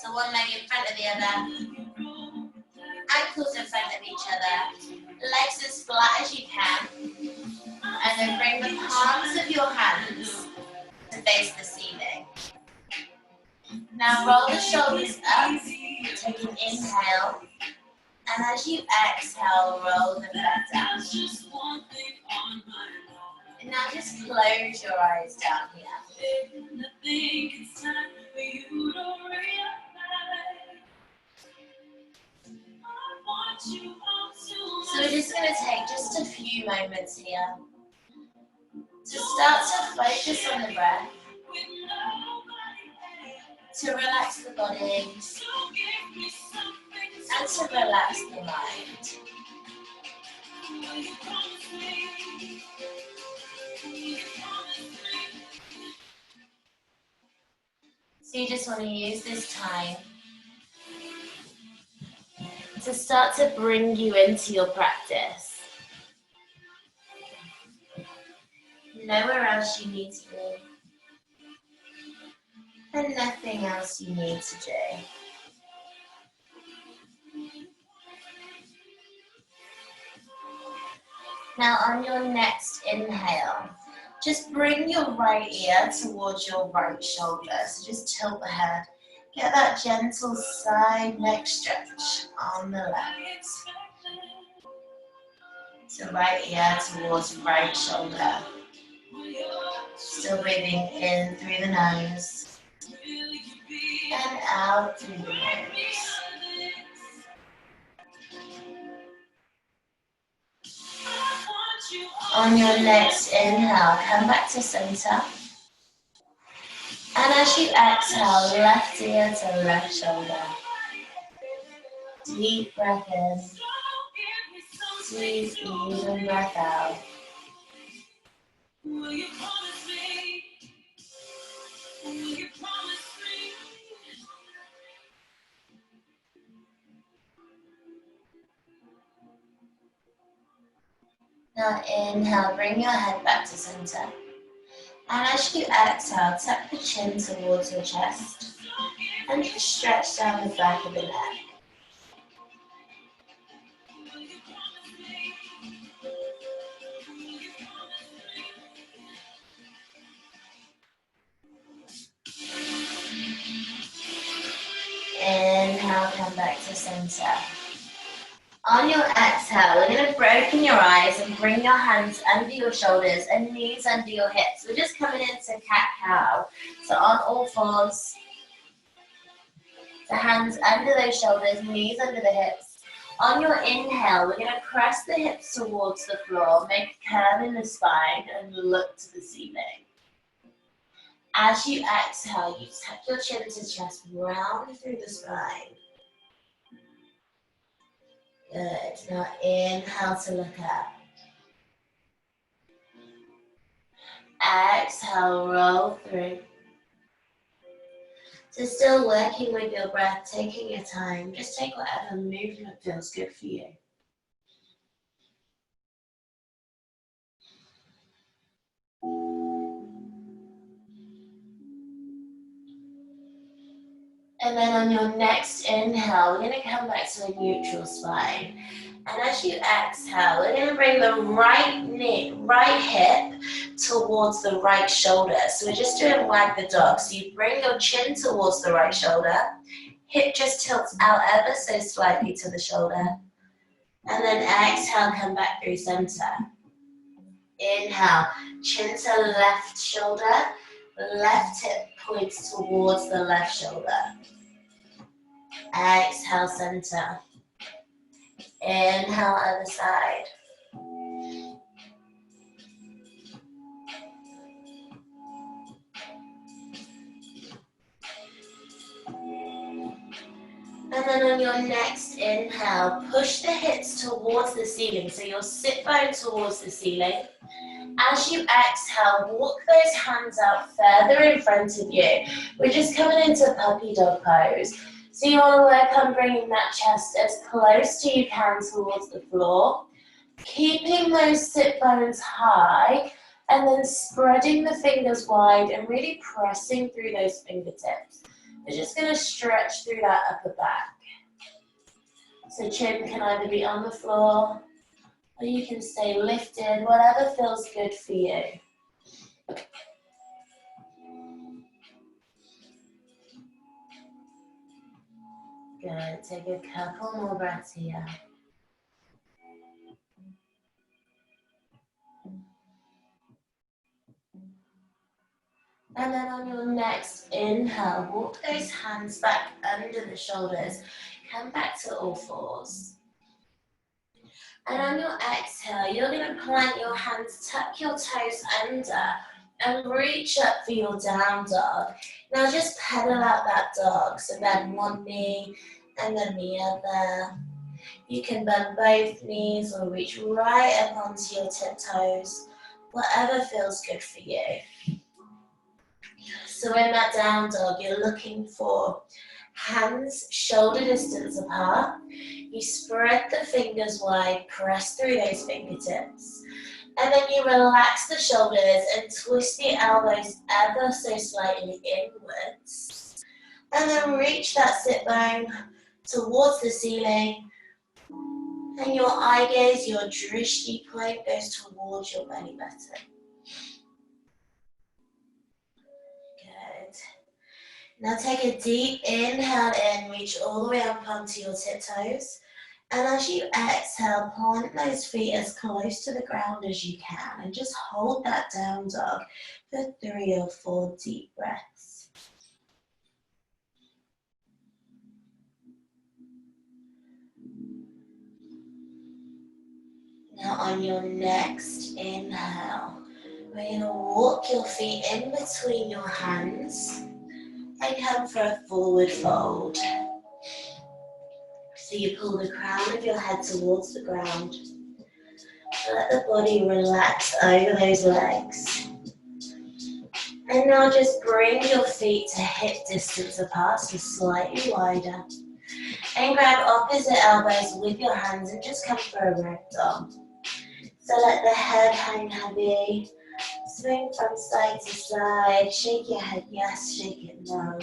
So one leg in front of the other, ankles in front of each other, legs as flat as you can, and then bring the palms of your hands to face the ceiling. Now roll the shoulders up, take an inhale, and as you exhale, roll them back down. And now just close your eyes down here. So we're just going to take just a few moments here to start to focus on the breath, to relax the body, and to relax the mind. So you just want to use this time to start to bring you into your practice. Nowhere else you need to be, and nothing else you need to do. Now on your next inhale, just bring your right ear towards your right shoulder. So just tilt the head. Get that gentle side neck stretch on the left. So right ear towards right shoulder. Still breathing in through the nose and out through the nose. On your next inhale, come back to center. And as you exhale, left ear to left shoulder. Deep breath in. Deep, even breath out. Now inhale, bring your head back to center. And as you exhale, tuck the chin towards your chest and just stretch down the back of the neck. Inhale, come back to center. On your exhale, we're going to open your eyes and bring your hands under your shoulders and knees under your hips. We're just coming into cat-cow. So on all fours, the hands under those shoulders, knees under the hips. On your inhale, we're going to press the hips towards the floor, make a curve in the spine and look to the ceiling. As you exhale, you tuck your chin to chest, round through the spine. Good. Now inhale to look up. Exhale, roll through. So still working with your breath, taking your time. Just take whatever movement feels good for you. And then on your next inhale, we're going to come back to a neutral spine. And as you exhale, we're going to bring the right hip towards the right shoulder. So we're just doing wag the dog. So you bring your chin towards the right shoulder. Hip just tilts out ever so slightly to the shoulder. And then exhale, come back through center. Inhale, chin to left shoulder. Left hip points towards the left shoulder. Exhale, center. Inhale, other side. And then on your next inhale, push the hips towards the ceiling. So your sit bone towards the ceiling. As you exhale, walk those hands out further in front of you. We're just coming into puppy dog pose. So you want to work on bringing that chest as close to you can towards the floor. Keeping those sit bones high and then spreading the fingers wide and really pressing through those fingertips. We're just going to stretch through that upper back. So chin can either be on the floor or you can stay lifted, whatever feels good for you. Good, take a couple more breaths here. And then on your next inhale, walk those hands back under the shoulders. Come back to all fours. And on your exhale, you're going to plant your hands, tuck your toes under, and reach up for your down dog. Now just pedal out that dog. So bend one knee and then the other. You can bend both knees or reach right up onto your tiptoes. Whatever feels good for you. So in that down dog, you're looking for hands shoulder distance apart. You spread the fingers wide, press through those fingertips. And then you relax the shoulders and twist the elbows ever so slightly inwards. And then reach that sit bone towards the ceiling. And your eye gaze, your drishti point goes towards your belly button. Good. Now take a deep inhale in, reach all the way up onto your tiptoes. And as you exhale, plant those feet as close to the ground as you can. And just hold that down dog for 3 or 4 deep breaths. Now on your next inhale, we're going to walk your feet in between your hands and come for a forward fold. So you pull the crown of your head towards the ground. Let the body relax over those legs. And now just bring your feet to hip distance apart, so slightly wider. And grab opposite elbows with your hands and just come for a ragdoll. So let the head hang heavy. Swing from side to side. Shake your head yes, shake it no.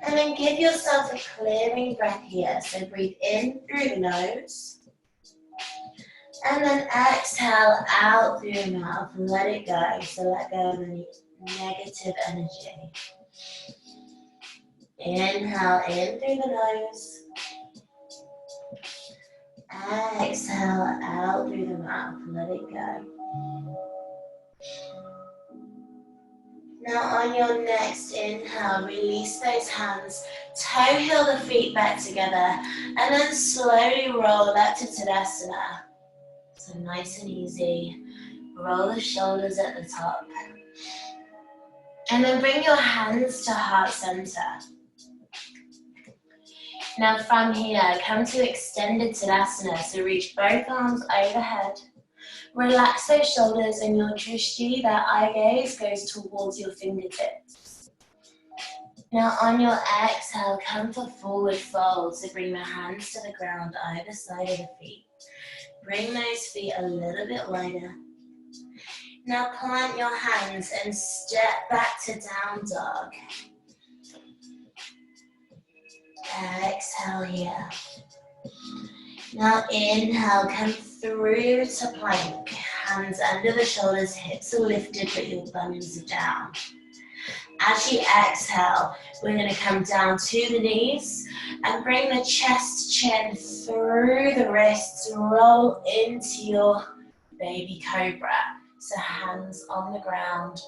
And then give yourself a clearing breath here. So breathe in through the nose. And then exhale out through your mouth. Let it go. So let go of any negative energy. Inhale in through the nose. Exhale out through the mouth. Let it go. Now on your next inhale, release those hands, toe heel the feet back together, and then slowly roll up to Tadasana. So nice and easy. Roll the shoulders at the top. And then bring your hands to heart center. Now from here, come to extended Tadasana. So reach both arms overhead. Relax those shoulders and your drishti, that eye gaze, goes towards your fingertips. Now on your exhale, come for forward fold. So bring the hands to the ground either side of the feet. Bring those feet a little bit wider. Now plant your hands and step back to down dog. Exhale here. Now inhale, come through to plank. Hands under the shoulders, hips are lifted, but your bums are down. As you exhale, we're going to come down to the knees and bring the chest, chin through the wrists, roll into your baby cobra. So hands on the ground,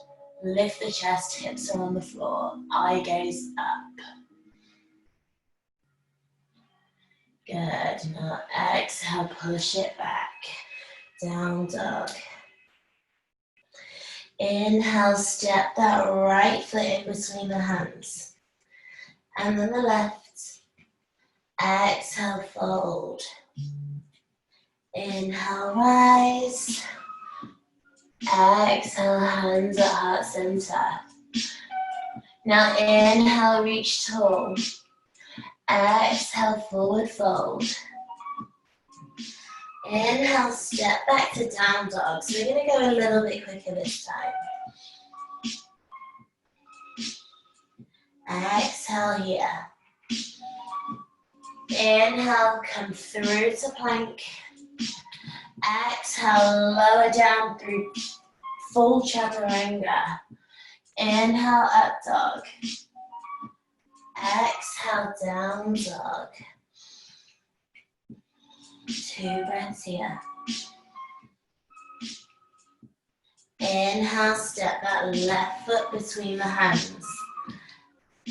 lift the chest, hips are on the floor, eye gaze up. Good. Now exhale, push it back. Down dog. Inhale, step that right foot in between the hands. And then the left. Exhale, fold. Inhale, rise. Exhale, hands at heart center. Now inhale, reach tall. Exhale, forward fold. Inhale, step back to down dog. So we're going to go a little bit quicker this time. Exhale here. Inhale, come through to plank. Exhale, lower down through full chaturanga. Inhale, up dog. Exhale, down dog. 2 breaths here. Inhale, step that left foot between the hands.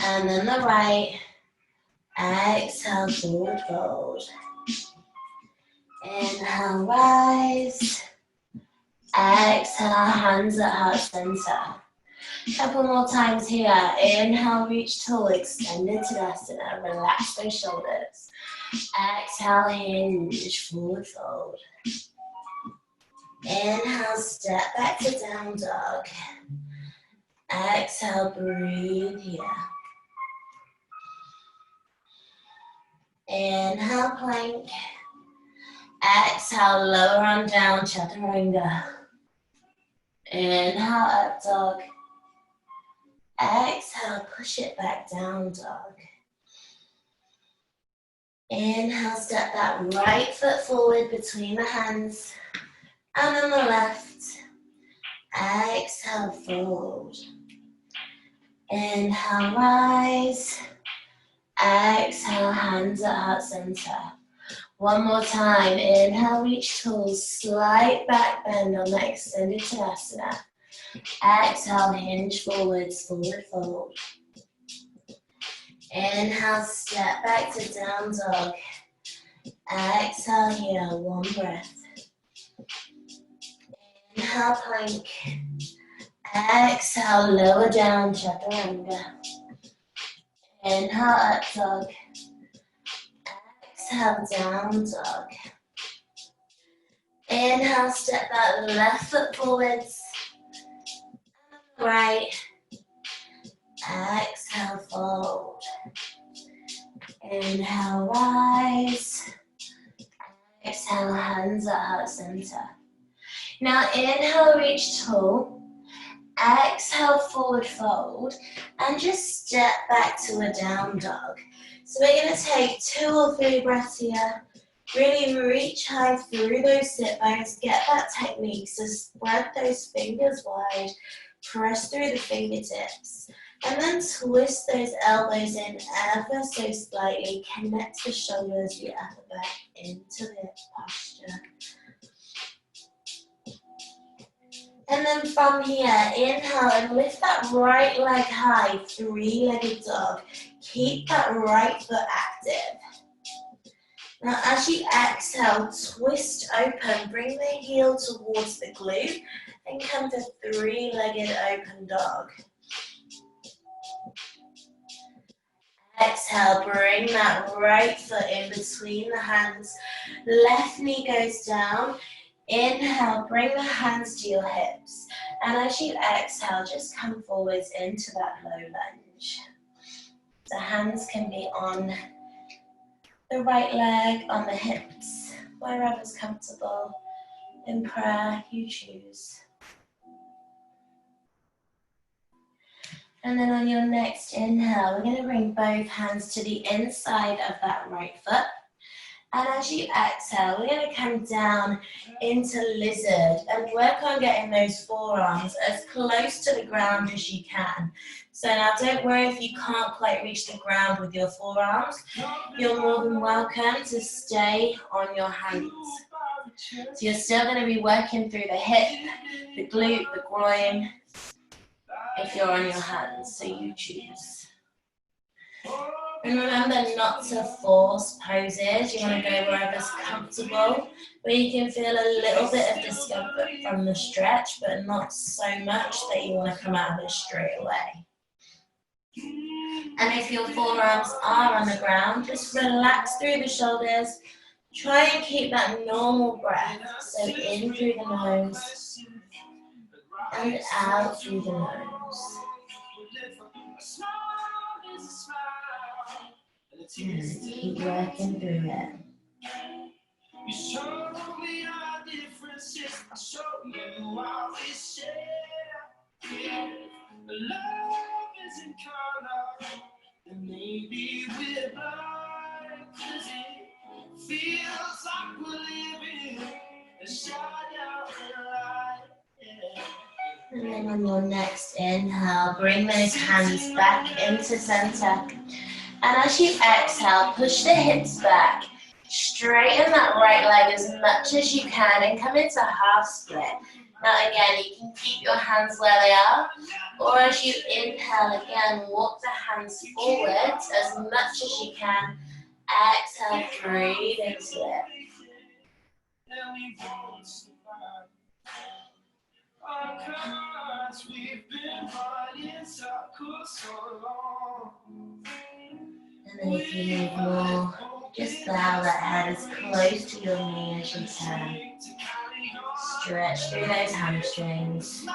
And then the right. Exhale, forward fold. Inhale, rise. Exhale, hands at heart center. Couple more times here. Inhale, reach tall, extended Tadasana. Relax those shoulders. Exhale, hinge, forward fold. Inhale, step back to down dog. Exhale, breathe here. Inhale, plank. Exhale, lower on down, chaturanga. Inhale, up dog. Exhale, push it back down dog. Inhale, step that right foot forward between the hands. And then the left. Exhale, fold. Inhale, rise. Exhale, hands at heart center. One more time. Inhale, reach tall. Slight back bend on that extended Tadasana. Exhale, hinge forwards, forward fold. Inhale, step back to down dog. Exhale here, 1 breath. Inhale, plank. Exhale, lower down, chaturanga. Inhale, up dog. Exhale, down dog. Inhale, step that left foot forwards. Right. Exhale, fold. Inhale, rise. Exhale, hands at heart center. Now inhale, reach tall. Exhale, forward fold. And just step back to a down dog. So we're going to take 2 or 3 breaths here. Really reach high through those sit bones. Get that technique. So spread those fingers wide. Press through the fingertips. And then twist those elbows in ever so slightly. Connect the shoulders, the upper back into the posture. And then from here, inhale and lift that right leg high, 3-legged dog. Keep that right foot active. Now as you exhale, twist open, bring the heel towards the glute and come to 3-legged open dog. Exhale, bring that right foot in between the hands. Left knee goes down. Inhale, bring the hands to your hips. And as you exhale, just come forwards into that low lunge. The hands can be on the right leg, on the hips, wherever's comfortable. In prayer, you choose. And then on your next inhale, we're going to bring both hands to the inside of that right foot. And as you exhale, we're going to come down into lizard and work on getting those forearms as close to the ground as you can. So now don't worry if you can't quite reach the ground with your forearms. You're more than welcome to stay on your hands. So you're still going to be working through the hip, the glute, the groin, if you're on your hands, so you choose. And remember not to force poses. You want to go wherever's comfortable, where you can feel a little bit of discomfort from the stretch, but not so much that you want to come out of it straight away. And if your forearms are on the ground, just relax through the shoulders. Try and keep that normal breath. So in through the nose and out through the nose. And keep working through it. You show me our differences, I show you how we share. Love is in color. And then on your next inhale, bring those hands back into center. And as you exhale, push the hips back. Straighten that right leg as much as you can and come into half split. Now again, you can keep your hands where they are, or as you inhale again, walk the hands forwards as much as you can. Exhale, breathe into it. And then if you need more, just bow that head as close to your knee as you can. Stretch through those hamstrings.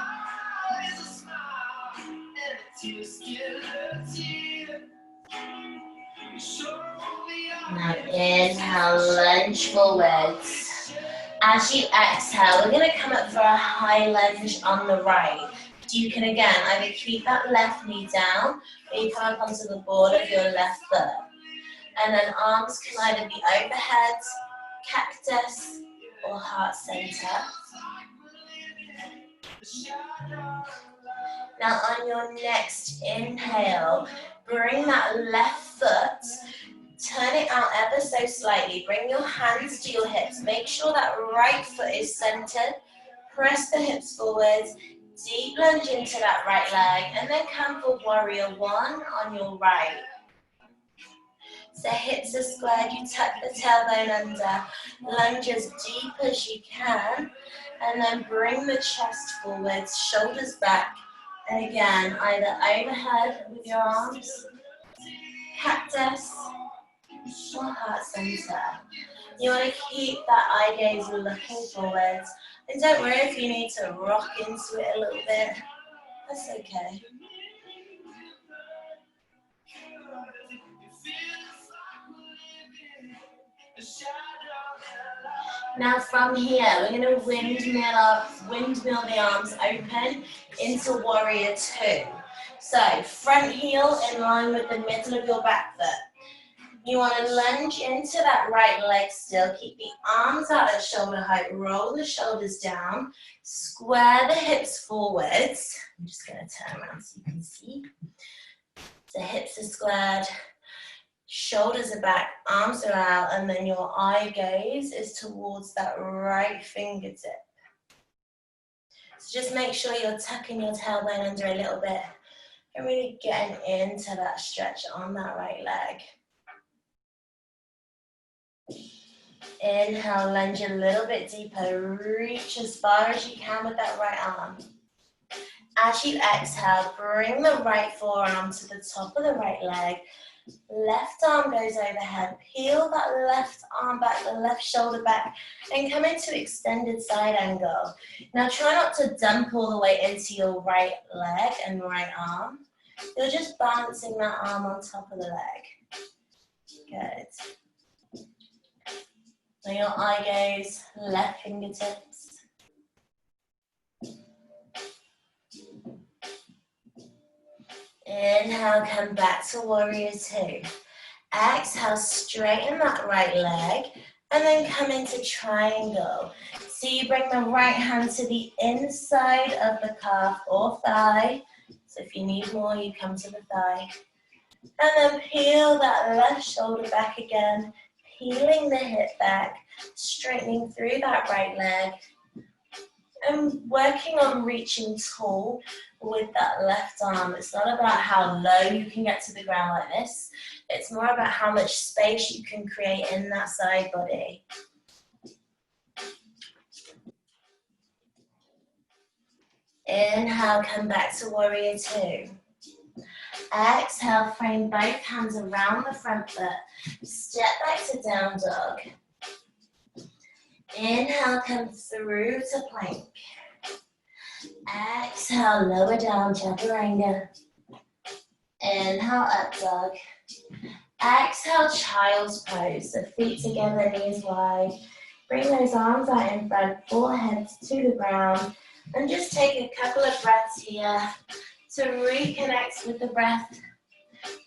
Now inhale, lunge forwards. As you exhale, we're going to come up for a high lunge on the right. So you can again either keep that left knee down or you come up onto the board of your left foot. And then arms can either be overhead, cactus, or heart center. Now on your next inhale, bring that left foot, turn it out ever so slightly. Bring your hands to your hips. Make sure that right foot is centered. Press the hips forwards. Deep lunge into that right leg. And then come for warrior one on your right. So hips are squared. You tuck the tailbone under. Lunge as deep as you can. And then bring the chest forwards. Shoulders back. And again, either overhead with your arms, cactus, or heart center. You want to keep that eye gaze looking forwards. And don't worry if you need to rock into it a little bit. That's okay. Now from here, we're going to windmill the arms open into warrior two. So front heel in line with the middle of your back foot. You want to lunge into that right leg still. Keep the arms out at shoulder height. Roll the shoulders down. Square the hips forwards. I'm just going to turn around so you can see. The hips are squared. Shoulders are back, arms are out, and then your eye gaze is towards that right fingertip. So just make sure you're tucking your tailbone under a little bit and really getting into that stretch on that right leg. Inhale, lunge a little bit deeper. Reach as far as you can with that right arm. As you exhale, bring the right forearm to the top of the right leg. Left arm goes overhead. Peel that left arm back, the left shoulder back, and come into extended side angle. Now try not to dump all the way into your right leg and right arm. You're just balancing that arm on top of the leg. Good. Now your eye gaze, left fingertips. Inhale, come back to warrior two. Exhale, straighten that right leg and then come into triangle. So you bring the right hand to the inside of the calf or thigh. So if you need more, you come to the thigh. And then peel that left shoulder back again, peeling the hip back, straightening through that right leg, and working on reaching tall with that left arm. It's not about how low you can get to the ground like this. It's more about how much space you can create in that side body. Inhale, come back to warrior two. Exhale, frame both hands around the front foot. Step back to down dog. Inhale, come through to plank. Exhale, lower down, chaturanga. Inhale, up dog. Exhale, child's pose. So feet together, knees wide. Bring those arms out in front, forehead to the ground. And just take a couple of breaths here to reconnect with the breath.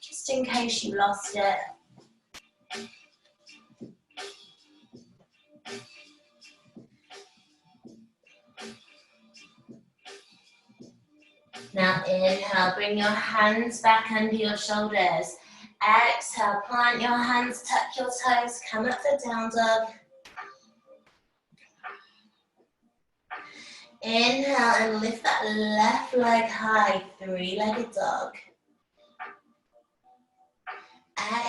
just in case you lost it. Now inhale, bring your hands back under your shoulders. Exhale, plant your hands, tuck your toes, come up to down dog. Inhale and lift that left leg high, three-legged dog.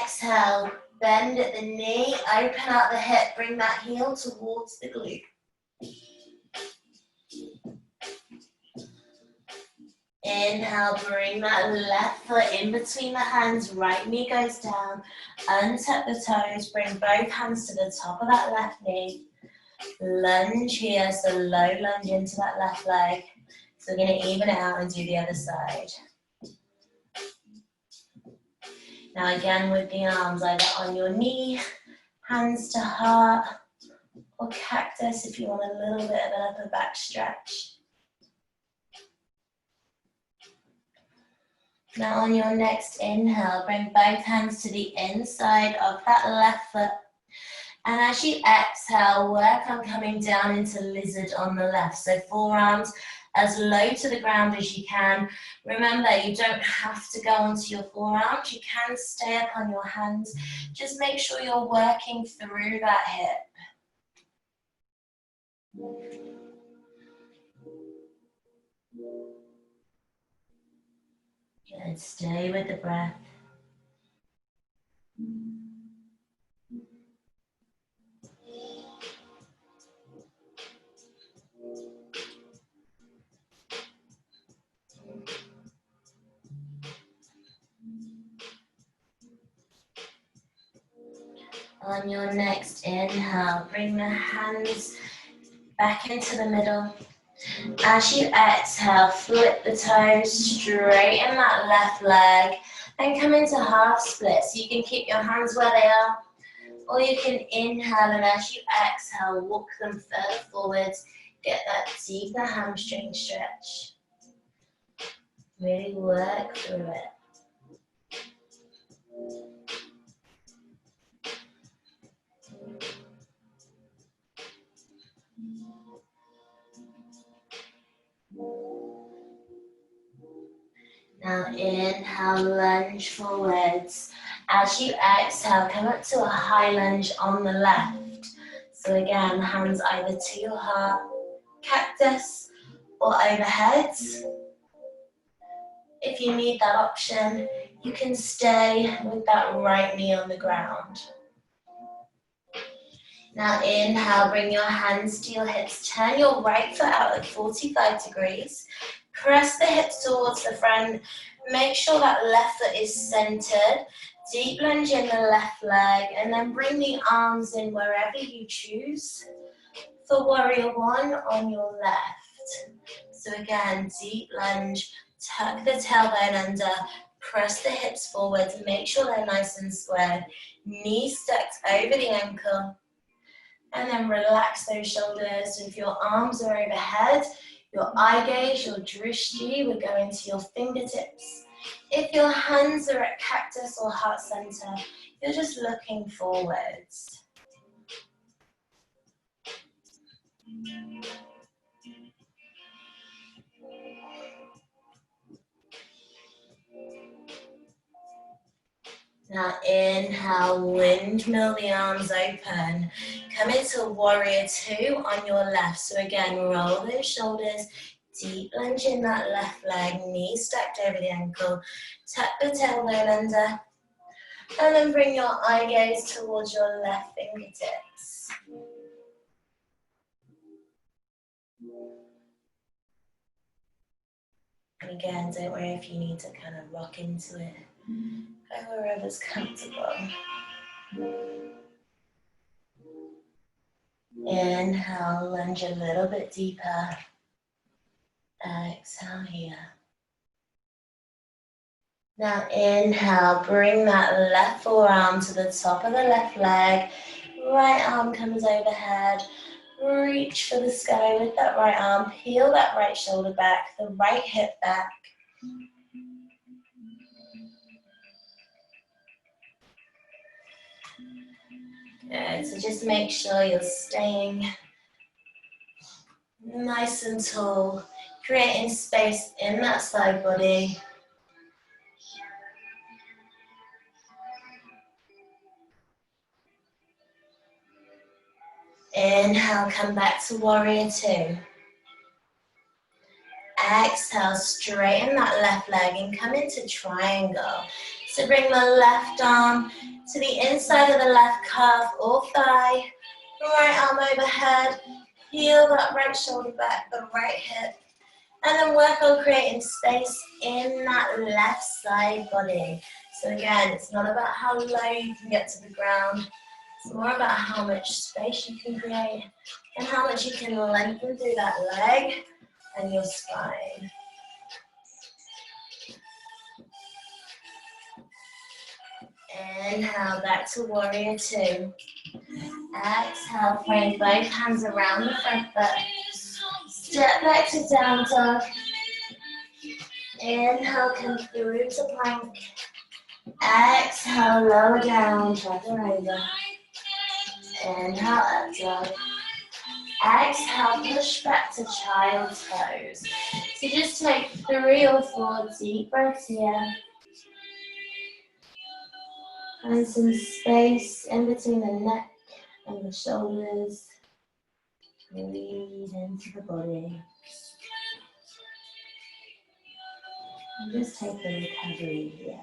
Exhale, bend at the knee, open out the hip, bring that heel towards the glute. Inhale, bring that left foot in between the hands, right knee goes down, untuck the toes, bring both hands to the top of that left knee. Lunge here, so low lunge into that left leg. So we're going to even it out and do the other side. Now again with the arms either on your knee, hands to heart, or cactus if you want a little bit of an upper back stretch. Now on your next inhale, bring both hands to the inside of that left foot. And as you exhale, work on coming down into lizard on the left. So forearms as low to the ground as you can. Remember, you don't have to go onto your forearms. You can stay up on your hands. Just make sure you're working through that hip. Good, stay with the breath. On your next inhale, bring the hands back into the middle. As you exhale, flip the toes, straighten that left leg, and come into half split. So you can keep your hands where they are, or you can inhale, and as you exhale, walk them further forwards. Get that deeper hamstring stretch. Really work through it. Now inhale, lunge forwards. As you exhale, come up to a high lunge on the left. So again, hands either to your heart, cactus, or overhead. If you need that option, you can stay with that right knee on the ground. Now inhale, bring your hands to your hips. Turn your right foot out at 45 degrees. Press the hips towards the front. Make sure that left foot is centered. Deep lunge in the left leg, and then bring the arms in wherever you choose. For warrior one on your left. So again, deep lunge, tuck the tailbone under, press the hips forward, make sure they're nice and squared. Knees stacked over the ankle. And then relax those shoulders. So if your arms are overhead, your eye gaze, your drishti would go into your fingertips. If your hands are at cactus or heart center, you're just looking forwards. Now inhale, windmill the arms open. Come into warrior two on your left. So again, roll those shoulders, deep lunge in that left leg, knees stacked over the ankle. Tuck the tailbone under. And then bring your eye gaze towards your left fingertips. And again, don't worry if you need to kind of rock into it. Go wherever's comfortable. Inhale, lunge a little bit deeper. Exhale here. Now inhale, bring that left forearm to the top of the left leg. Right arm comes overhead. Reach for the sky with that right arm. Peel that right shoulder back, the right hip back. Good, so just make sure you're staying nice and tall, creating space in that side body. Inhale, come back to warrior two. Exhale, straighten that left leg and come into triangle. So bring the left arm to the inside of the left calf or thigh, right arm overhead, peel that right shoulder back, the right hip, and then work on creating space in that left side body. So again, it's not about how low you can get to the ground, it's more about how much space you can create and how much you can lengthen through that leg and your spine. Inhale, back to warrior two. Exhale, bring both hands around the front foot. Step back to down dog. Inhale, come through to plank. Exhale, lower down, chaturanga. Inhale, up dog. Exhale, push back to child's pose. So just take 3 or 4 deep breaths here. Find some space in between the neck and the shoulders. Breathe into the body. And just take the recovery here.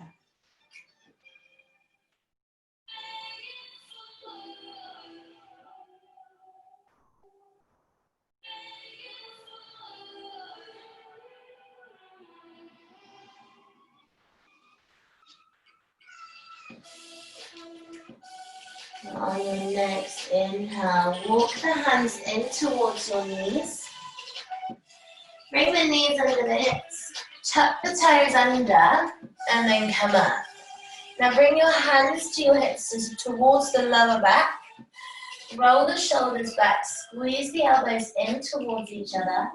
On your next inhale, walk the hands in towards your knees. Bring the knees under the hips. Tuck the toes under and then come up. Now bring your hands to your hips towards the lower back. Roll the shoulders back, squeeze the elbows in towards each other.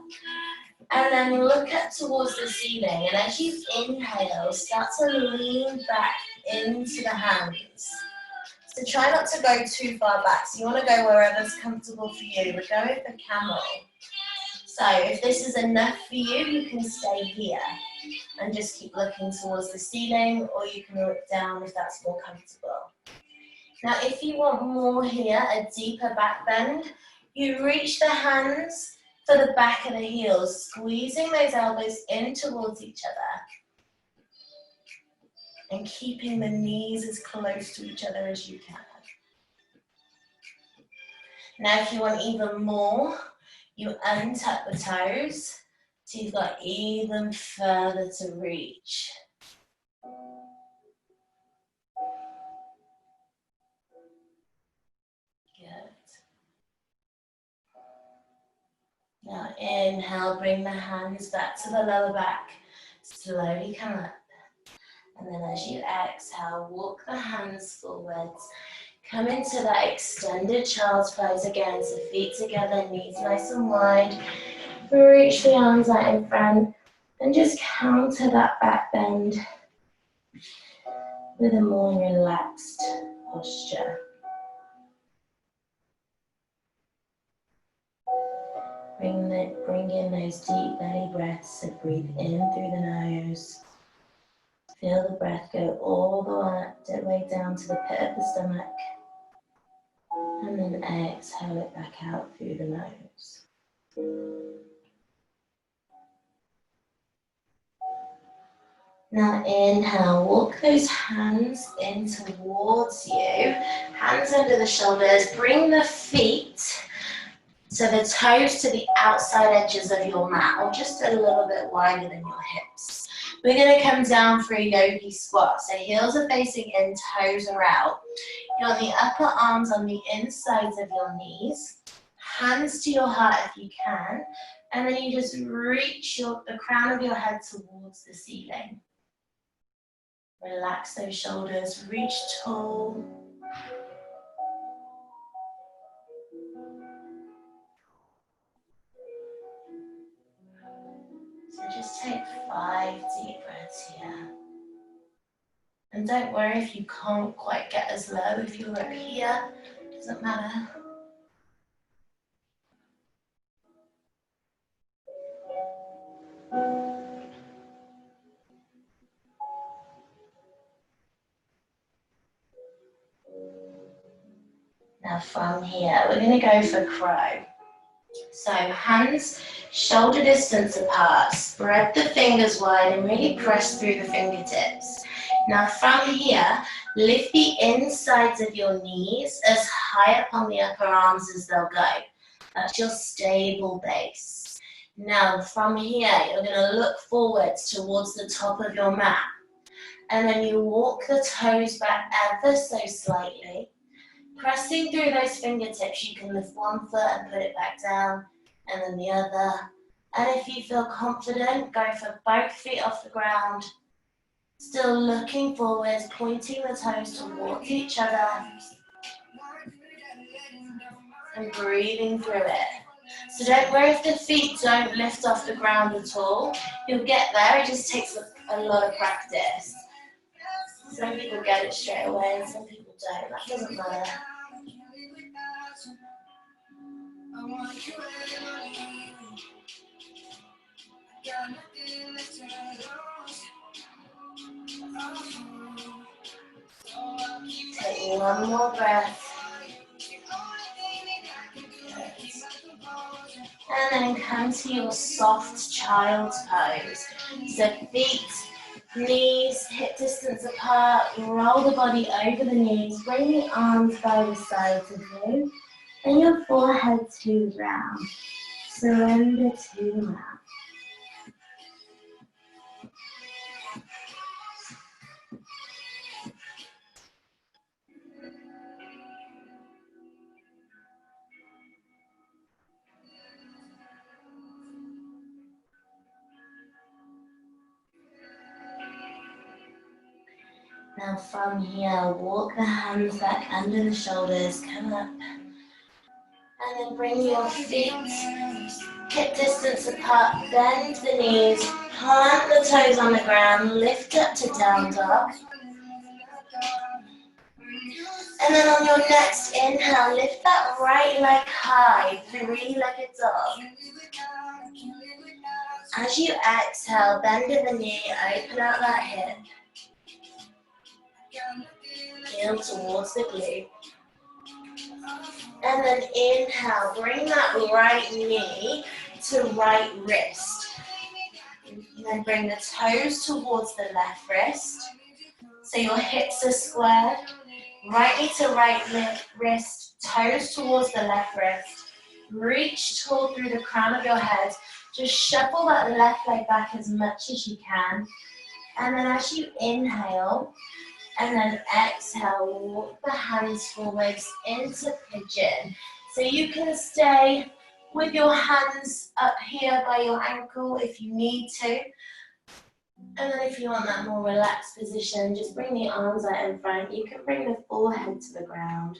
And then look up towards the ceiling. And as you inhale, start to lean back into the hands. So try not to go too far back. So you want to go wherever's comfortable for you. We're going for camel. So if this is enough for you, you can stay here and just keep looking towards the ceiling, or you can look down if that's more comfortable. Now if you want more here, a deeper back bend, you reach the hands for the back of the heels, squeezing those elbows in towards each other. And keeping the knees as close to each other as you can. Now if you want even more, you untuck the toes, so you've got even further to reach. Good. Now inhale, bring the hands back to the lower back. Slowly come up. And then as you exhale, walk the hands forwards. Come into that extended child's pose again. So feet together, knees nice and wide. Reach the arms out in front. And just counter that back bend with a more relaxed posture. Bring in those deep belly breaths. So breathe in through the nose. Feel the breath go all the way down to the pit of the stomach. And then exhale it back out through the nose. Now inhale, walk those hands in towards you. Hands under the shoulders. Bring the feet, so the toes to the outside edges of your mat, or just a little bit wider than your hips. We're going to come down for a yogi squat. So heels are facing in, toes are out. You want the upper arms on the insides of your knees. Hands to your heart if you can. And then you just reach the crown of your head towards the ceiling. Relax those shoulders, reach tall. So just take 5 deep breaths here. And don't worry if you can't quite get as low. If you're up here, Doesn't matter. Now from here, we're going to go for crow. So hands shoulder distance apart, spread the fingers wide and really press through the fingertips. Now from here, lift the insides of your knees as high up on the upper arms as they'll go. That's your stable base. Now from here, you're going to look forwards towards the top of your mat. And then you walk the toes back ever so slightly. Pressing through those fingertips, you can lift one foot and put it back down, and then the other. And if you feel confident, go for both feet off the ground. Still looking forwards, pointing the toes towards each other. And breathing through it. So don't worry if the feet don't lift off the ground at all. You'll get there, it just takes a lot of practice. Some people get it straight away and some people don't. That doesn't matter. Take one more breath. And then come to your soft child's pose. So feet, knees, hip distance apart, roll the body over the knees, bring the arms by the sides of you, and your forehead to the ground. Surrender to the mat. Now from here, walk the hands back under the shoulders, come up. And then bring your feet hip distance apart, bend the knees, plant the toes on the ground, lift up to down dog. And then on your next inhale, lift that right leg high, three-legged dog. As you exhale, bend at the knee, open out that hip. Heel towards the glute. And then inhale, bring that right knee to right wrist. And then bring the toes towards the left wrist. So your hips are squared. Right knee to right wrist, toes towards the left wrist. Reach tall through the crown of your head. Just shuffle that left leg back as much as you can. And then as you inhale, and then exhale, walk the hands forwards into pigeon. So you can stay with your hands up here by your ankle if you need to. And then if you want that more relaxed position, just bring the arms out in front. You can bring the forehead to the ground.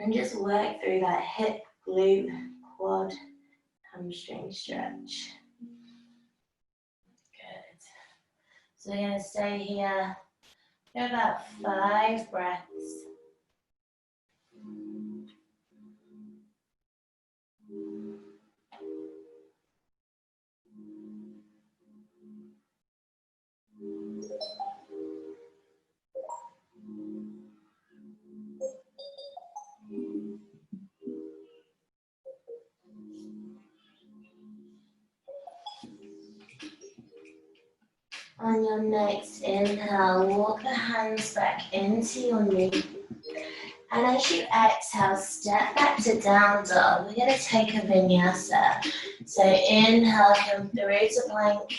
And just work through that hip, glute, quad, hamstring stretch. Good. So we're going to stay here for about 5 breaths. On your next inhale, walk the hands back into your knee. And as you exhale, step back to down dog. We're going to take a vinyasa. So inhale, come through to plank.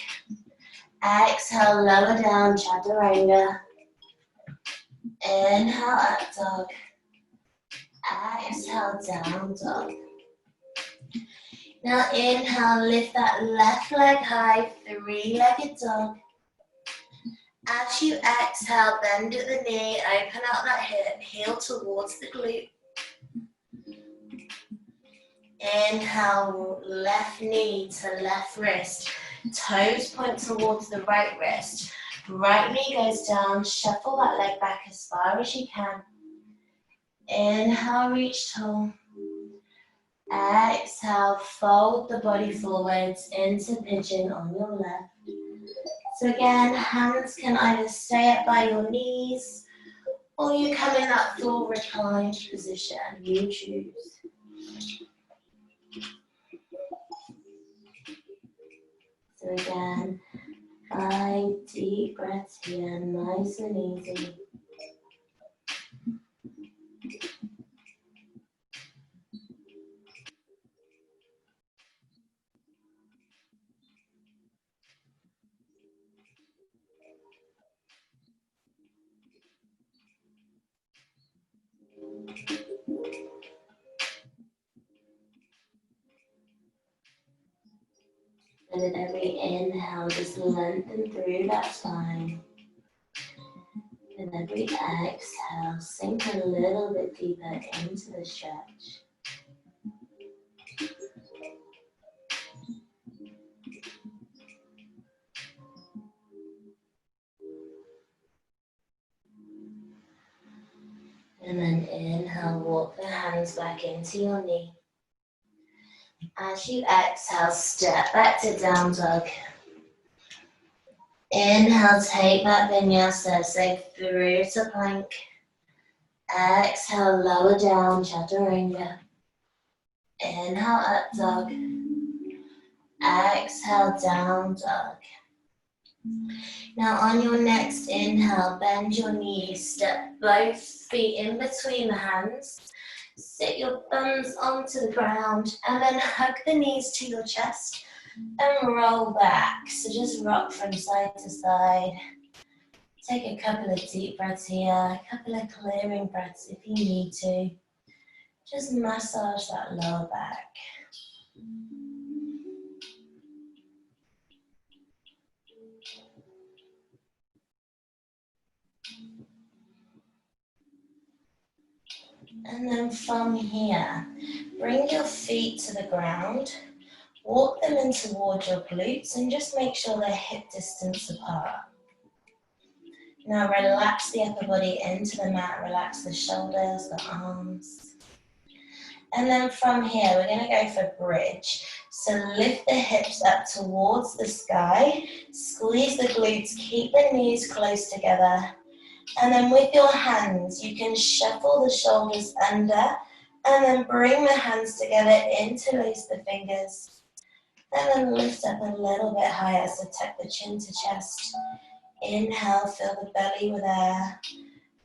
Exhale, lower down, chaturanga. Inhale, up dog. Exhale, down dog. Now inhale, lift that left leg high, three-legged dog. As you exhale, bend at the knee, open out that hip, heel towards the glute. Inhale, left knee to left wrist. Toes point towards the right wrist. Right knee goes down, shuffle that leg back as far as you can. Inhale, reach tall. Exhale, fold the body forwards into pigeon on your left. So again, hands can either stay up by your knees or you come in that full reclined position. You choose. So again, 5 deep breaths here, nice and easy. And at every inhale, just lengthen through that spine. And every exhale, sink a little bit deeper into the stretch. And then inhale, walk the hands back into your knee. As you exhale, step back to down dog. Inhale, take that vinyasa, so through to plank. Exhale, lower down, chaturanga. Inhale, up dog. Exhale, down dog. Now on your next inhale, bend your knees, step both feet in between the hands. Sit your thumbs onto the ground and then hug the knees to your chest and roll back. So just rock from side to side. Take a couple of deep breaths here, a couple of clearing breaths if you need to. Just massage that lower back. And then from here, bring your feet to the ground. Walk them in towards your glutes and just make sure they're hip distance apart. Now relax the upper body into the mat, relax the shoulders, the arms. And then from here, we're going to go for bridge. So lift the hips up towards the sky, squeeze the glutes, keep the knees close together. And then with your hands, you can shuffle the shoulders under and then bring the hands together, interlace the fingers. And then lift up a little bit higher, so tuck the chin to chest. Inhale, fill the belly with air.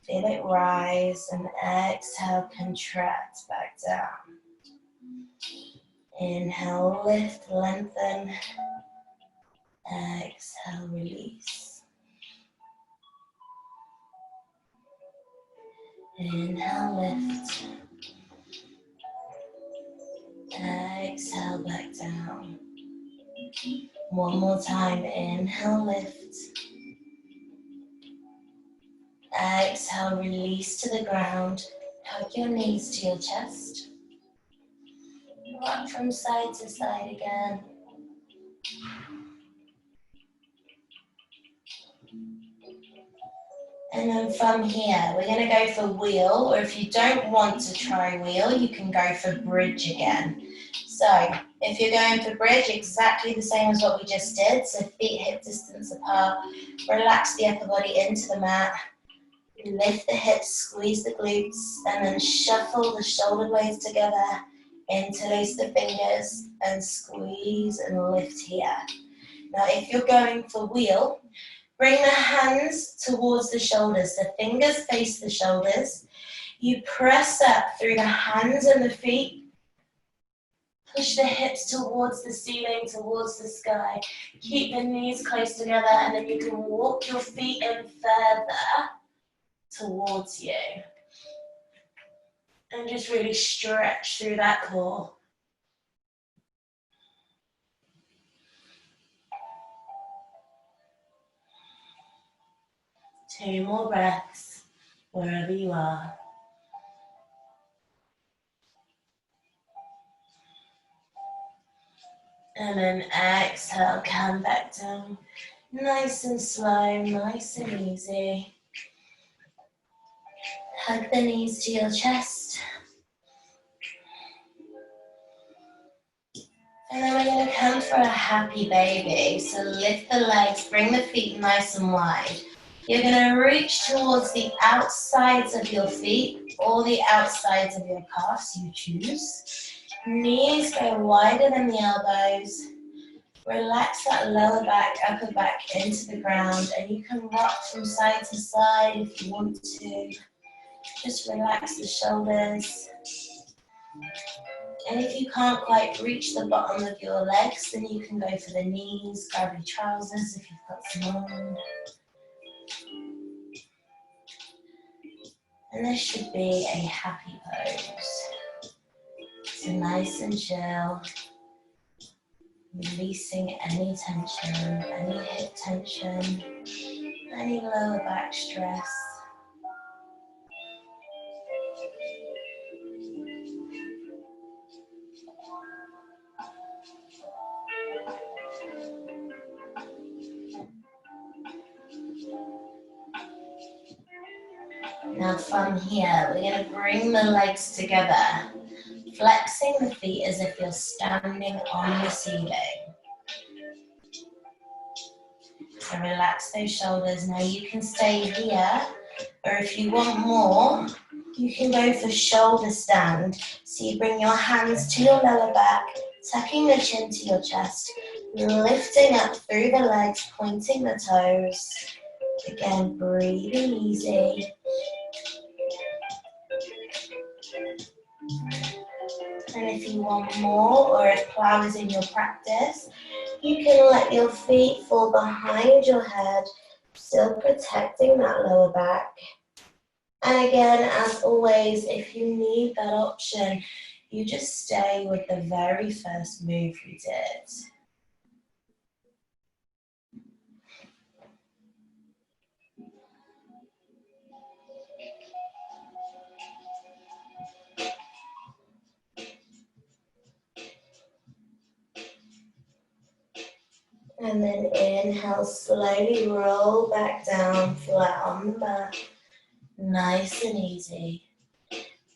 Feel it rise, and exhale, contract back down. Inhale, lift, lengthen. Exhale, release. Inhale, lift. Exhale, back down. One more time, inhale, lift. Exhale, release to the ground. Hug your knees to your chest. Rock from side to side again. And then from here, we're going to go for wheel, or if you don't want to try wheel, you can go for bridge again. So if you're going for bridge, exactly the same as what we just did. So feet hip distance apart. Relax the upper body into the mat. Lift the hips, squeeze the glutes, and then shuffle the shoulder blades together. Interlace the fingers and squeeze and lift here. Now if you're going for wheel, bring the hands towards the shoulders. The fingers face the shoulders. You press up through the hands and the feet. Push the hips towards the ceiling, towards the sky. Keep the knees close together, and then you can walk your feet in further towards you. And just really stretch through that core. Two more breaths, wherever you are. And then exhale, come back down. Nice and slow, nice and easy. Hug the knees to your chest. And then we're going to come for a happy baby. So lift the legs, bring the feet nice and wide. You're going to reach towards the outsides of your feet or the outsides of your calves, you choose. Knees go wider than the elbows. Relax that lower back, upper back into the ground, and you can rock from side to side if you want to. Just relax the shoulders. And if you can't quite reach the bottom of your legs, then you can go for the knees, grab your trousers if you've got some on. And this should be a happy pose. So nice and chill. Releasing any tension, any hip tension, any lower back stress. Now from here, we're going to bring the legs together, flexing the feet as if you're standing on the ceiling. So relax those shoulders. Now you can stay here, or if you want more, you can go for shoulder stand. So you bring your hands to your lower back, tucking the chin to your chest, lifting up through the legs, pointing the toes. Again, breathing easy. And if you want more, or if plow is in your practice, you can let your feet fall behind your head, still protecting that lower back. And again, as always, if you need that option, you just stay with the very first move you did. And then inhale, slowly roll back down, flat on the mat. Nice and easy.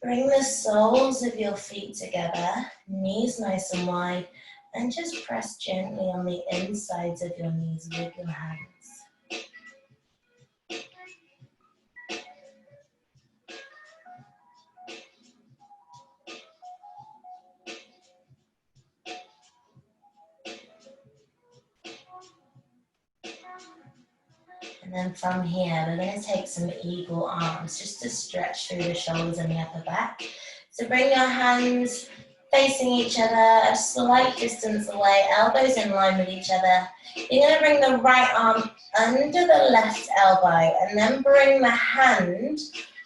Bring the soles of your feet together, knees nice and wide, and just press gently on the insides of your knees with your hands. And then from here, we're going to take some eagle arms just to stretch through the shoulders and the upper back. So bring your hands facing each other, a slight distance away, elbows in line with each other. You're going to bring the right arm under the left elbow and then bring the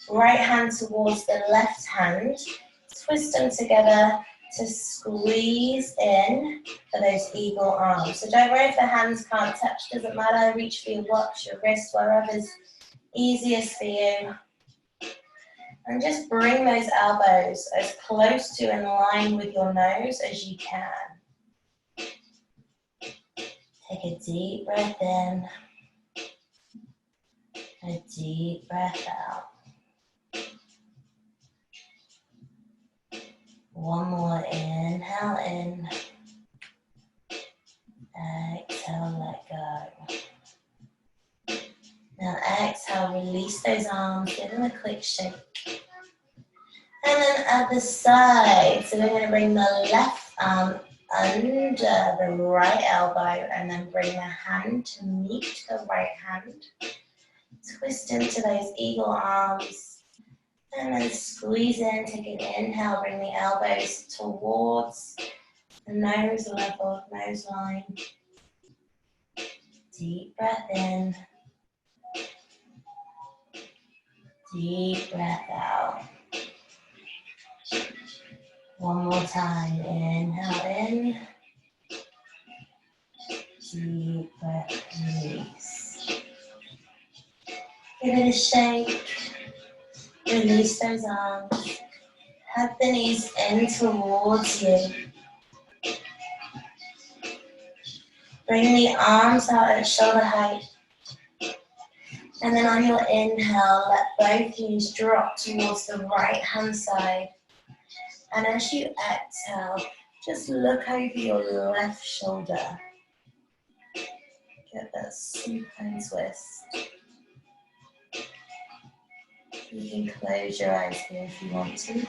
right hand towards the left hand. Twist them together to squeeze in for those eagle arms. So don't worry if the hands can't touch, doesn't matter. Reach for your watch, your wrist, wherever's easiest for you. And just bring those elbows as close to in line with your nose as you can. Take a deep breath in, a deep breath out. One more, inhale in, exhale, let go. Now exhale, release those arms, give them a quick shake. And then other side, so we're going to bring the left arm under the right elbow and then bring the hand to meet the right hand. Twist into those eagle arms and then squeeze in, take an inhale, bring the elbows towards the nose level, nose line. Deep breath in, deep breath out. One more time, inhale in, deep breath, release. Give it a shake, release those arms, hug the knees in towards you. Bring the arms out at shoulder height. And then on your inhale, let both knees drop towards the right hand side. And as you exhale, just look over your left shoulder. Get that supine twist. You can close your eyes here if you want to.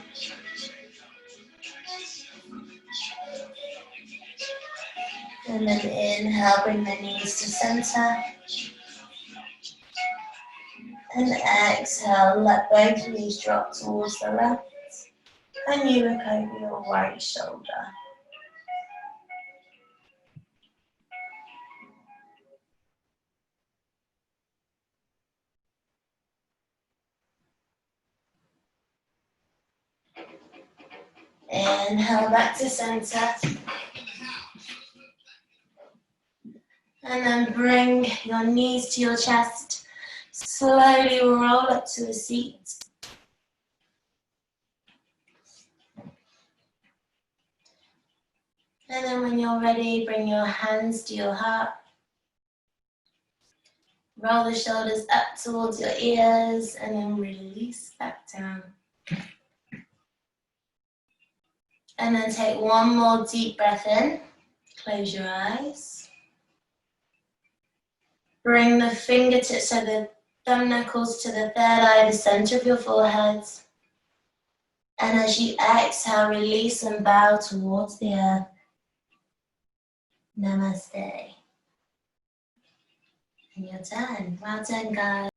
And then inhale, bring the knees to center. And exhale, let both knees drop towards the left. And you look over your right shoulder. Inhale back to center. And then bring your knees to your chest. Slowly roll up to a seat. And then when you're ready, bring your hands to your heart. Roll the shoulders up towards your ears and then release back down. And then take one more deep breath in. Close your eyes. Bring the fingertips, so the thumb knuckles, to the third eye, the center of your forehead. And as you exhale, release and bow towards the earth. Namaste. And you're done. Well done, guys.